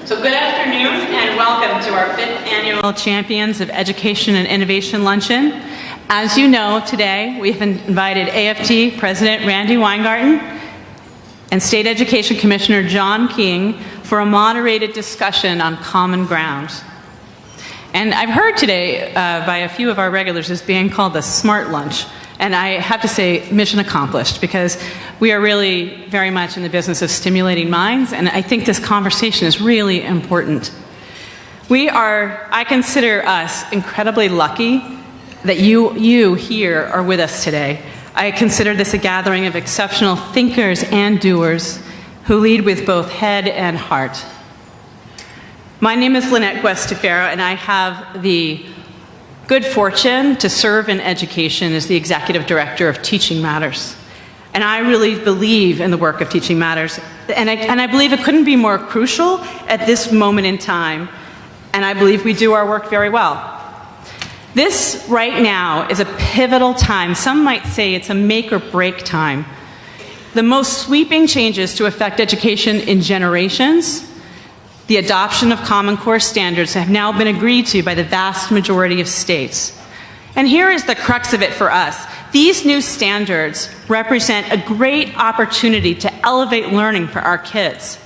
So good afternoon and welcome to our 5th annual Champions of Education and Innovation Luncheon. As you know, today we've invited AFT President Randy Weingarten and State Education Commissioner John King for a moderated discussion on common ground. And I've heard today by a few of our regulars as being called the Smart Lunch. And I have to say, mission accomplished, because we are really very much in the business of stimulating minds, and I think this conversation is really important. I consider us incredibly lucky that you here are with us today. I consider this a gathering of exceptional thinkers and doers who lead with both head and heart. My name is Lynette Guastaferro, and I have the good fortune to serve in education as the Executive Director of Teaching Matters. And I really believe in the work of Teaching Matters. And I believe it couldn't be more crucial at this moment in time. And I believe we do our work very well. This right now is a pivotal time. Some might say it's a make or break time. The most sweeping changes to affect education in generations, the adoption of Common Core standards, have now been agreed to by the vast majority of states. And here is the crux of it for us. These new standards represent a great opportunity to elevate learning for our kids.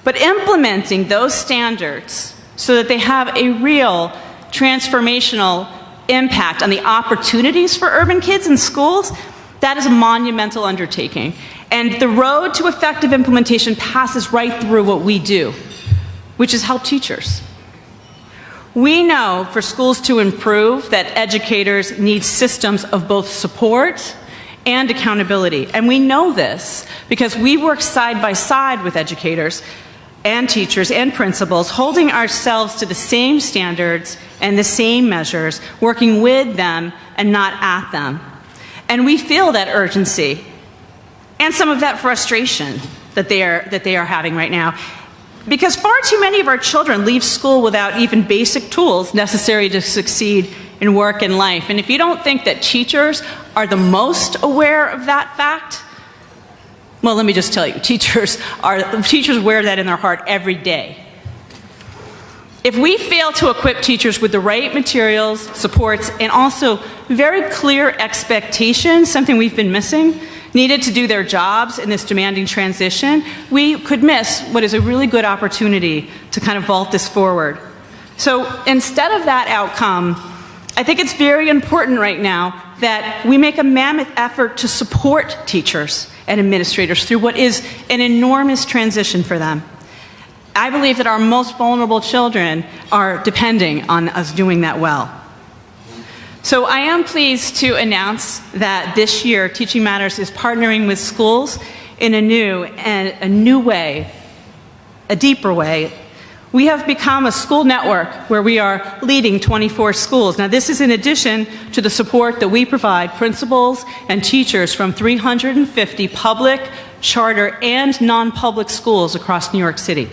But implementing those standards so that they have a real transformational impact on the opportunities for urban kids in schools, that is a monumental undertaking. And the road to effective implementation passes right through what we do, which is help teachers. We know for schools to improve that educators need systems of both support and accountability. And we know this because we work side by side with educators and teachers and principals, holding ourselves to the same standards and the same measures, working with them and not at them. And we feel that urgency and some of that frustration that they are having right now, because far too many of our children leave school without even basic tools necessary to succeed in work and life. And if you don't think that teachers are the most aware of that fact, well, let me just tell you, teachers wear that in their heart every day. If we fail to equip teachers with the right materials, supports, and also very clear expectations, something we've been missing, needed to do their jobs in this demanding transition, we could miss what is a really good opportunity to kind of vault this forward. So instead of that outcome, I think it's very important right now that we make a mammoth effort to support teachers and administrators through what is an enormous transition for them. I believe that our most vulnerable children are depending on us doing that well. So I am pleased to announce that this year Teaching Matters is partnering with schools in a new way, a deeper way. We have become a school network where we are leading 24 schools. Now this is in addition to the support that we provide principals and teachers from 350 public, charter, and non-public schools across New York City.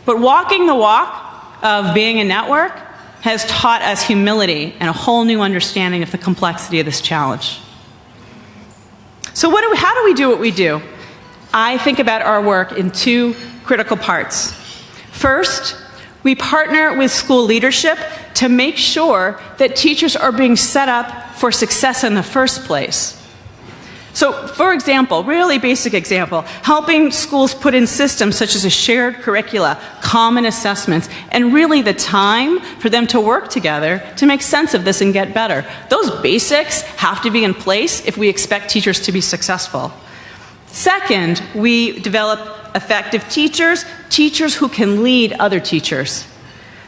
But walking the walk of being a network has taught us humility and a whole new understanding of the complexity of this challenge. So how do we do what we do? I think about our work in two critical parts. First, we partner with school leadership to make sure that teachers are being set up for success in the first place. So, for example, really basic example, helping schools put in systems such as a shared curricula, common assessments, and really the time for them to work together to make sense of this and get better. Those basics have to be in place if we expect teachers to be successful. Second, we develop effective teachers who can lead other teachers.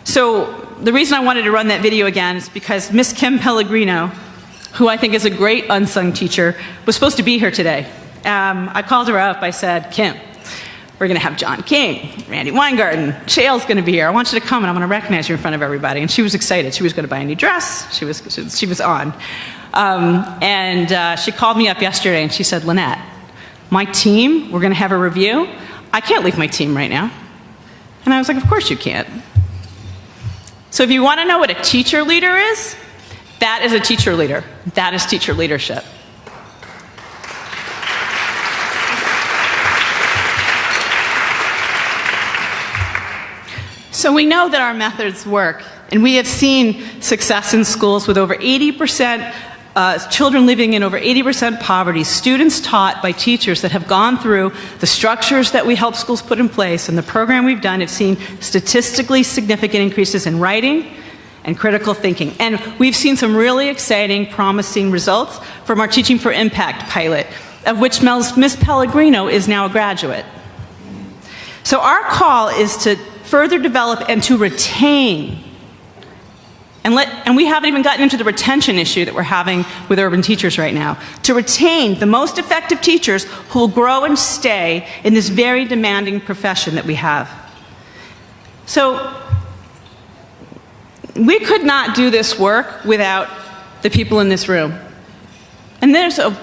So, the reason I wanted to run that video again is because Miss Kim Pellegrino, who I think is a great unsung teacher, was supposed to be here today. I called her up. I said, Kim, we're going to have John King, Randy Weingarten, Shale's going to be here. I want you to come and I'm going to recognize you in front of everybody. And she was excited. She was going to buy a new dress. She was on. She called me up yesterday and she said, Lynette, my team, we're going to have a review. I can't leave my team right now. And I was like, of course you can't. So if you want to know what a teacher leader is, that is a teacher leader. That is teacher leadership. So we know that our methods work, and we have seen success in schools with over 80% children living in over 80% poverty, students taught by teachers that have gone through the structures that we help schools put in place, and the program we've done have seen statistically significant increases in writing and critical thinking. And we've seen some really exciting, promising results from our Teaching for Impact pilot, of which Ms. Pellegrino is now a graduate. So our call is to further develop and to retain, and we haven't even gotten into the retention issue that we're having with urban teachers right now, to retain the most effective teachers who will grow and stay in this very demanding profession that we have. So we could not do this work without the people in this room. And there's a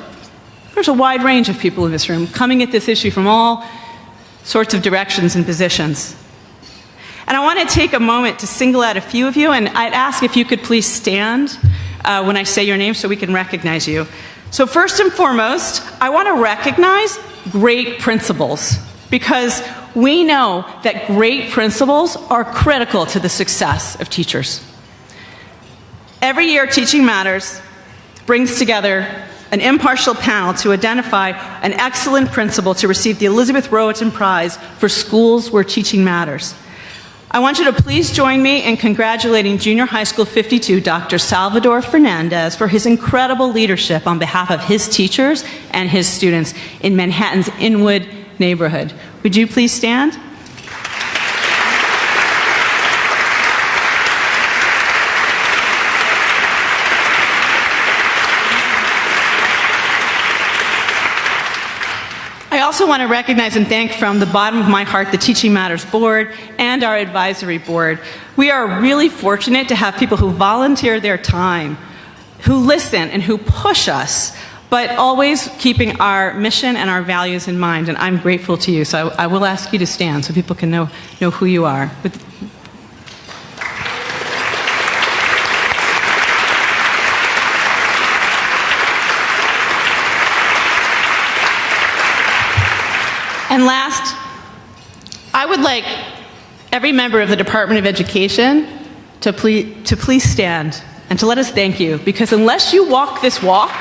wide range of people in this room coming at this issue from all sorts of directions and positions. And I want to take a moment to single out a few of you, and I'd ask if you could please stand when I say your name so we can recognize you. So first and foremost, I want to recognize great principals, because we know that great principals are critical to the success of teachers. Every year, Teaching Matters brings together an impartial panel to identify an excellent principal to receive the Elizabeth Rowaton Prize for schools where teaching matters. I want you to please join me in congratulating Junior High School 52, Dr. Salvador Fernandez, for his incredible leadership on behalf of his teachers and his students in Manhattan's Inwood neighborhood. Would you please stand? I also want to recognize and thank from the bottom of my heart the Teaching Matters Board and our advisory board. We are really fortunate to have people who volunteer their time, who listen and who push us, but always keeping our mission and our values in mind, and I'm grateful to you. So I will ask you to stand so people can know who you are. And last, I would like every member of the Department of Education to please stand and to let us thank you, because unless you walk this walk,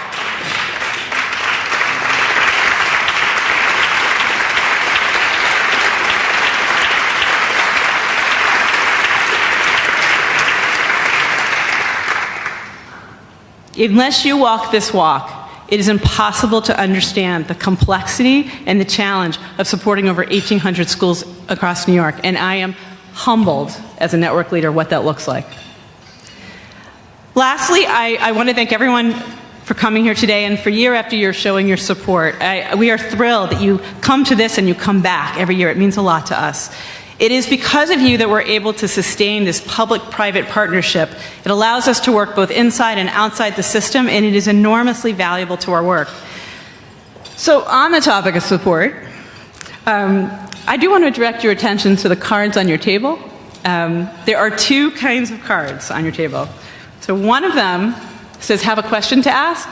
it is impossible to understand the complexity and the challenge of supporting over 1,800 schools across New York, and I am humbled as a network leader what that looks like. Lastly, I want to thank everyone for coming here today and for year after year showing your support. We are thrilled that you come to this and you come back every year. It means a lot to us. It is because of you that we're able to sustain this public-private partnership. It allows us to work both inside and outside the system, and it is enormously valuable to our work. So on the topic of support, I do want to direct your attention to the cards on your table. There are two kinds of cards on your table. So one of them says, have a question to ask,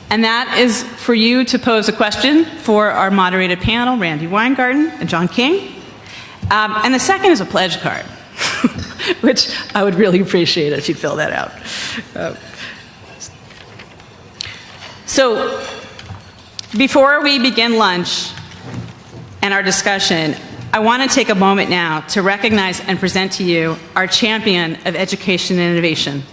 and that is for you to pose a question for our moderated panel, Randy Weingarten and John King. And the second is a pledge card, which I would really appreciate if you'd fill that out. So before we begin lunch and our discussion, I want to take a moment now to recognize and present to you our champion of education and innovation.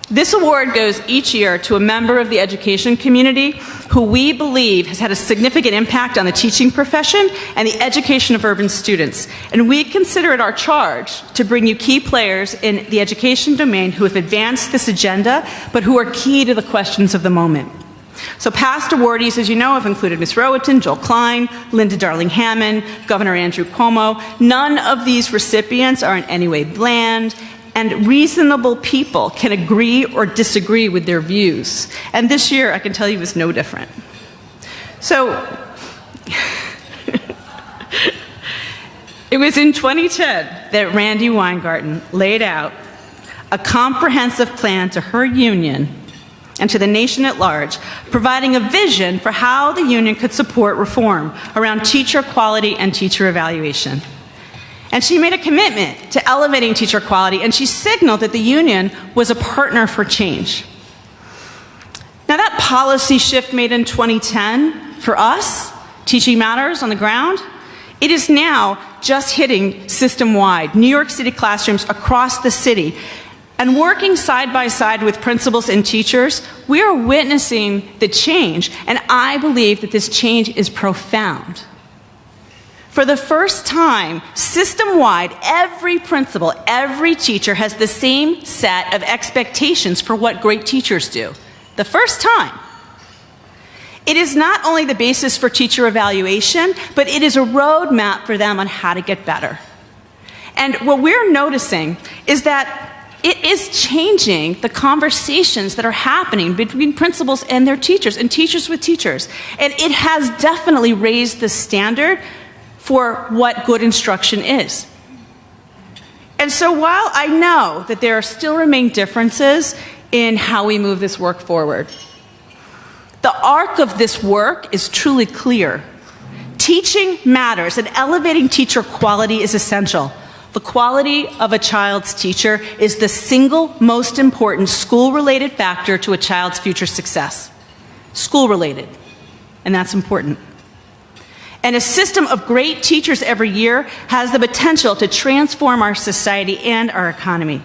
This award goes each year to a member of the education community who we believe has had a significant impact on the teaching profession and the education of urban students. And we consider it our charge to bring you key players in the education domain who have advanced this agenda, but who are key to the questions of the moment. So past awardees, as you know, have included Ms. Rowaton, Joel Klein, Linda Darling-Hammond, Governor Andrew Cuomo. None of these recipients are in any way bland, and reasonable people can agree or disagree with their views. And this year, I can tell you, is no different. So, it was in 2010 that Randy Weingarten laid out a comprehensive plan to her union and to the nation at large, providing a vision for how the union could support reform around teacher quality and teacher evaluation. And she made a commitment to elevating teacher quality, and she signaled that the union was a partner for change. Now, that policy shift made in 2010, for us, Teaching Matters on the ground, it is now just hitting system-wide, New York City classrooms across the city. And working side by side with principals and teachers, we are witnessing the change, and I believe that this change is profound. For the first time, system-wide, every principal, every teacher has the same set of expectations for what great teachers do. The first time. It is not only the basis for teacher evaluation, but it is a roadmap for them on how to get better. And what we're noticing is that it is changing the conversations that are happening between principals and their teachers, and teachers with teachers. And it has definitely raised the standard for what good instruction is. And so while I know that there still remain differences in how we move this work forward, the arc of this work is truly clear. Teaching matters, and elevating teacher quality is essential. The quality of a child's teacher is the single most important school-related factor to a child's future success. School-related, and that's important. And a system of great teachers every year has the potential to transform our society and our economy.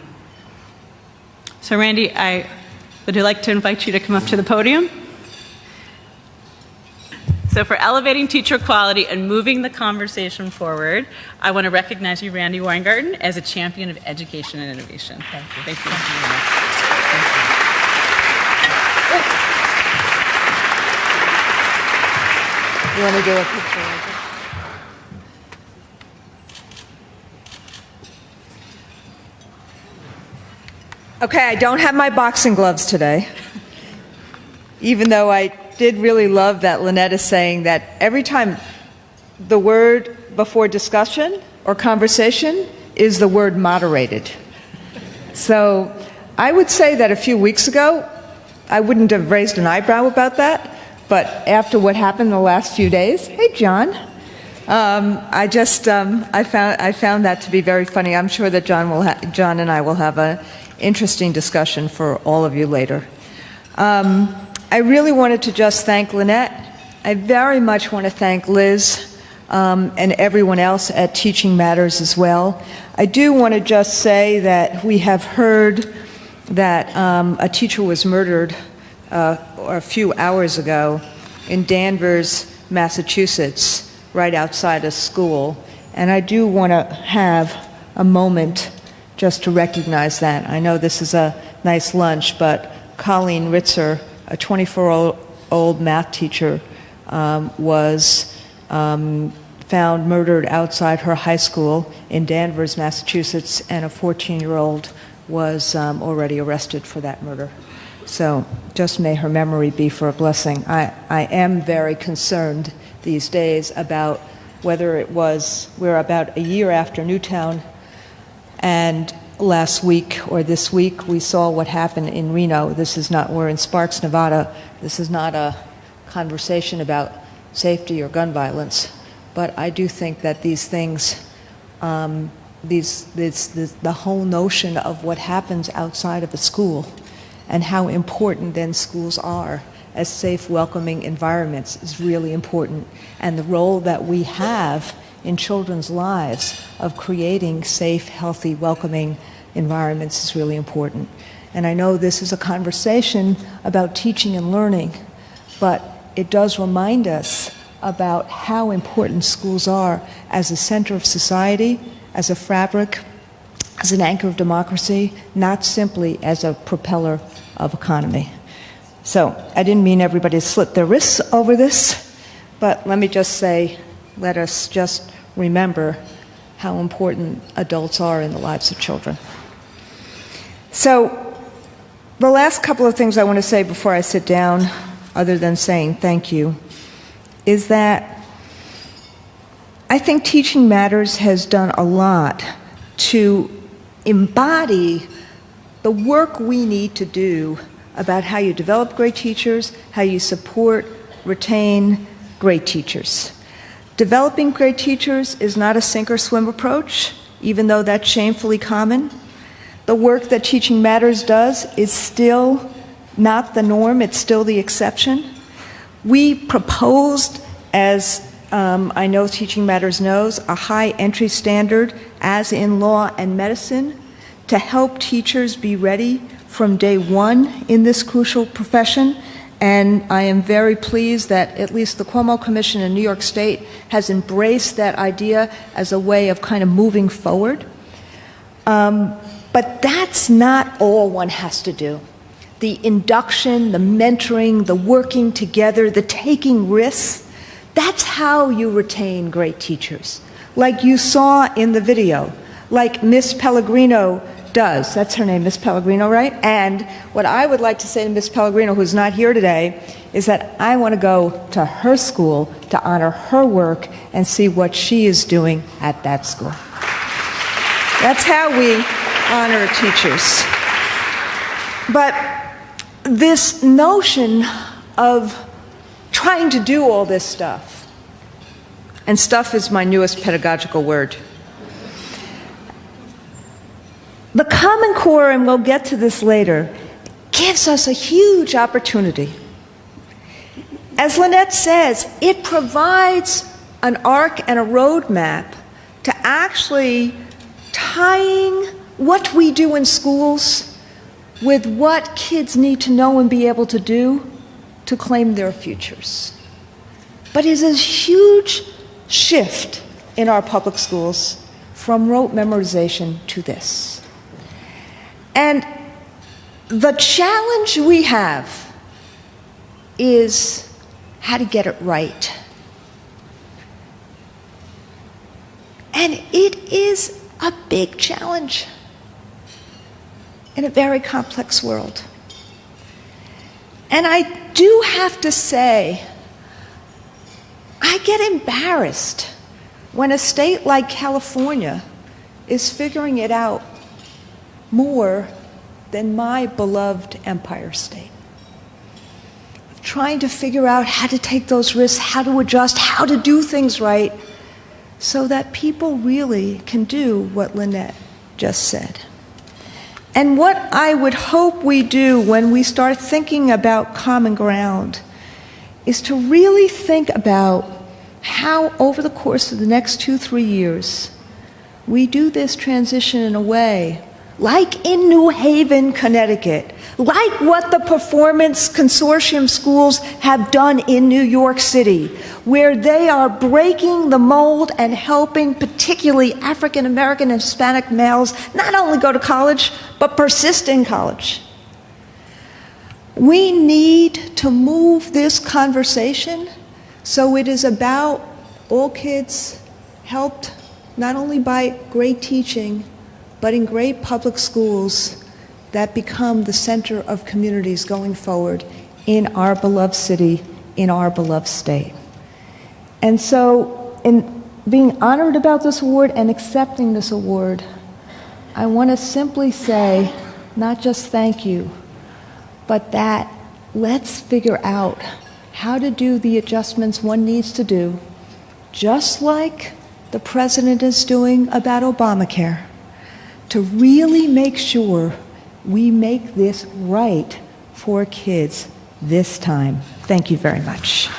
So Randy, I would like to invite you to come up to the podium. So for elevating teacher quality and moving the conversation forward, I want to recognize you, Randy Weingarten, as a champion of education and innovation. Thank you. Thank you very much. You want to do a picture of it? Okay, I don't have my boxing gloves today, even though I did really love that Lynette is saying that every time the word before discussion or conversation is the word moderated. So I would say that a few weeks ago, I wouldn't have raised an eyebrow about that, but after what happened the last few days, hey John, I found that to be very funny. I'm sure that John and I will have an interesting discussion for all of you later. I really wanted to just thank Lynette. I very much want to thank Liz and everyone else at Teaching Matters as well. I do want to just say that we have heard that a teacher was murdered a few hours ago in Danvers, Massachusetts, right outside a school. And I do want to have a moment just to recognize that. I know this is a nice lunch, but Colleen Ritzer, a 24-year-old math teacher, was found murdered outside her high school in Danvers, Massachusetts, and a 14-year-old was already arrested for that murder. So just may her memory be for a blessing. I am very concerned these days about whether it was, we're about a year after Newtown, and last week or this week we saw what happened in Reno. This is not, we're in Sparks, Nevada. This is not a conversation about safety or gun violence, but I do think that these things, the whole notion of what happens outside of a school and how important then schools are as safe, welcoming environments is really important. And the role that we have in children's lives of creating safe, healthy, welcoming environments is really important. And I know this is a conversation about teaching and learning, but it does remind us about how important schools are as a center of society, as a fabric, as an anchor of democracy, not simply as a propeller of economy. So I didn't mean everybody to slit their wrists over this, but let me just say, let us just remember how important adults are in the lives of children. So the last couple of things I want to say before I sit down, other than saying thank you, is that I think Teaching Matters has done a lot to embody the work we need to do about how you develop great teachers, how you support, retain great teachers. Developing great teachers is not a sink or swim approach, even though that's shamefully common. The work that Teaching Matters does is still not the norm, it's still the exception. We proposed, as I know Teaching Matters knows, a high entry standard, as in law and medicine, to help teachers be ready from day one in this crucial profession. And I am very pleased that at least the Cuomo Commission in New York State has embraced that idea as a way of kind of moving forward. But that's not all one has to do. The induction, the mentoring, the working together, the taking risks, that's how you retain great teachers. Like you saw in the video, like Miss Pellegrino does. That's her name, Miss Pellegrino, right? And what I would like to say to Miss Pellegrino, who's not here today, is that I want to go to her school to honor her work and see what she is doing at that school. That's how we honor teachers. But this notion of trying to do all this stuff, and stuff is my newest pedagogical word. The Common Core, and we'll get to this later, gives us a huge opportunity. As Lynette says, it provides an arc and a roadmap to actually tying what we do in schools with what kids need to know and be able to do to claim their futures. But it is a huge shift in our public schools from rote memorization to this. And the challenge we have is how to get it right. And it is a big challenge in a very complex world. And I do have to say, I get embarrassed when a state like California is figuring it out more than my beloved Empire State. Trying to figure out how to take those risks, how to adjust, how to do things right, so that people really can do what Lynette just said. And what I would hope we do when we start thinking about common ground is to really think about how, over the course of the next 2-3 years, we do this transition in a way like in New Haven, Connecticut, like what the Performance Consortium schools have done in New York City, where they are breaking the mold and helping particularly African American and Hispanic males not only go to college, but persist in college. We need to move this conversation so it is about all kids helped not only by great teaching, but in great public schools that become the center of communities going forward in our beloved city, in our beloved state. And so, in being honored about this award and accepting this award, I want to simply say, not just thank you, but that let's figure out how to do the adjustments one needs to do, just like the president is doing about Obamacare, to really make sure we make this right for kids this time. Thank you very much.